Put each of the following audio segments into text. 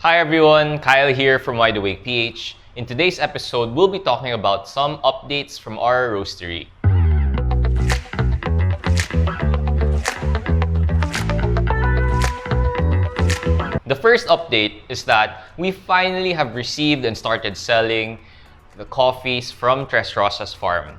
Hi everyone, Kyle here from Wide Awake PH. In today's episode, we'll be talking about some updates from our roastery. The first update is that we finally have received and started selling the coffees from Tres Rosas Farm.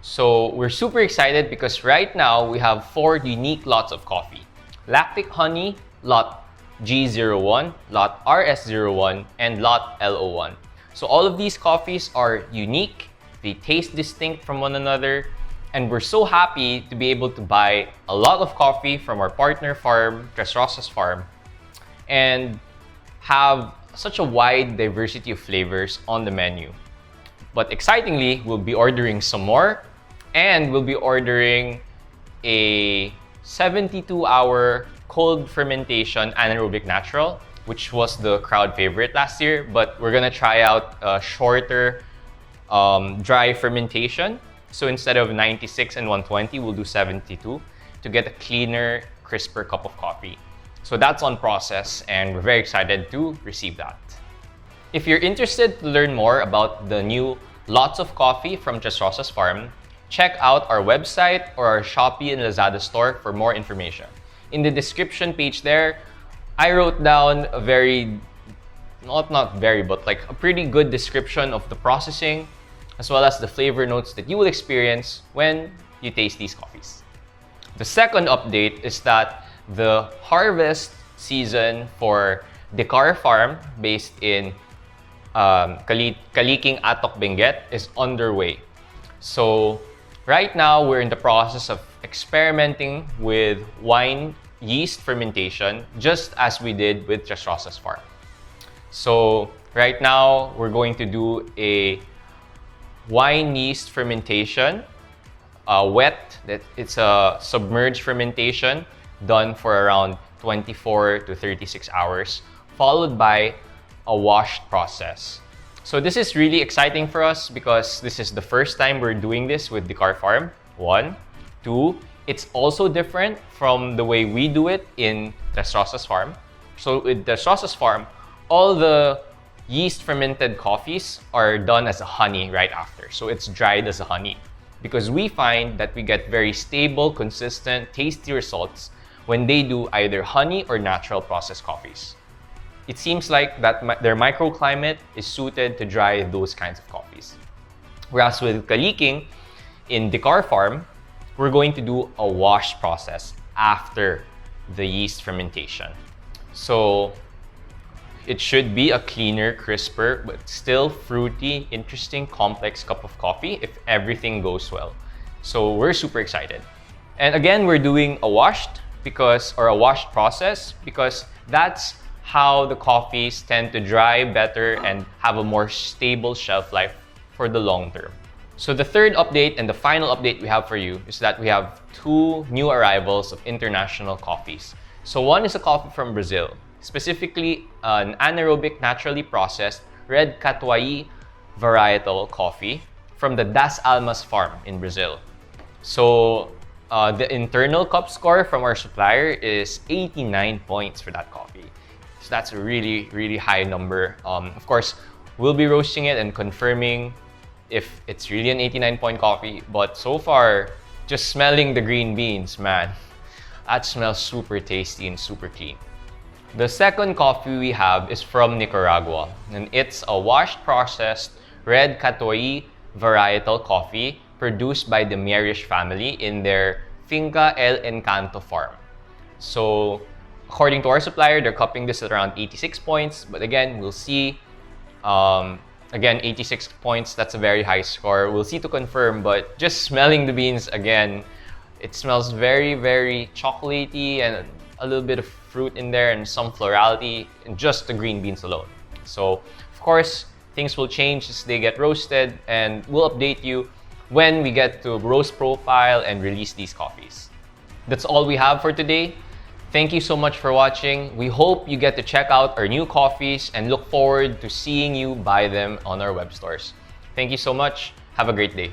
So we're super excited because right now we have 4 unique lots of coffee. Lactic Honey, Lot G01, Lot RS01, and Lot LO1. So all of these coffees are unique, they taste distinct from one another, and we're so happy to be able to buy a lot of coffee from our partner farm, Tres Rosas Farm, and have such a wide diversity of flavors on the menu. But excitingly, we'll be ordering some more, and we'll be ordering a 72-hour cold fermentation anaerobic natural, which was the crowd favorite last year, but we're gonna try out a shorter dry fermentation. So instead of 96 and 120, we'll do 72 to get a cleaner, crisper cup of coffee. So that's on process, and we're very excited to receive that. If you're interested to learn more about the new lots of coffee from Tres Rosas Farm, check out our website or our Shopee and Lazada store for more information. In the description page there, I wrote down a a pretty good description of the processing, as well as the flavor notes that you will experience when you taste these coffees. The second update is that the harvest season for Dekar Farm, based in Kaliking, Atok, Benguet, is underway. So right now, we're in the process of experimenting with wine yeast fermentation, just as we did with Tres Rosas Farm. So right now, we're going to do a wine yeast fermentation, wet. It's a submerged fermentation done for around 24 to 36 hours, followed by a washed process. So this is really exciting for us because this is the first time we're doing this with Dekar Farm. 1, 2, it's also different from the way we do it in Tres Rosas Farm. So with Tres Rosas Farm, all the yeast fermented coffees are done as a honey right after. So it's dried as a honey, because we find that we get very stable, consistent, tasty results when they do either honey or natural processed coffees. It seems like that their microclimate is suited to dry those kinds of coffees. Whereas with Kaliking, in Dekar Farm, we're going to do a wash process after the yeast fermentation. So it should be a cleaner, crisper, but still fruity, interesting, complex cup of coffee if everything goes well. So we're super excited. And again, we're doing a washed process because that's how the coffees tend to dry better and have a more stable shelf life for the long term. So the third update and the final update we have for you is that we have 2 new arrivals of international coffees. So one is a coffee from Brazil, specifically an anaerobic naturally processed red Catuai varietal coffee from the Das Almas farm in Brazil. So the internal cup score from our supplier is 89 points for that coffee. So that's a really, really high number. Of course, we'll be roasting it and confirming if it's really an 89-point coffee. But so far, just smelling the green beans, man, that smells super tasty and super clean. The second coffee we have is from Nicaragua, and it's a washed processed red Catuai varietal coffee produced by the Mierish family in their Finca El Encanto farm. So according to our supplier, they're cupping this at around 86 points, but again, we'll see. Again, 86 points, that's a very high score. We'll see to confirm, but just smelling the beans again, it smells very, very chocolatey and a little bit of fruit in there and some florality in just the green beans alone. So, of course, things will change as they get roasted, and we'll update you when we get to roast profile and release these coffees. That's all we have for today. Thank you so much for watching. We hope you get to check out our new coffees and look forward to seeing you buy them on our web stores. Thank you so much. Have a great day.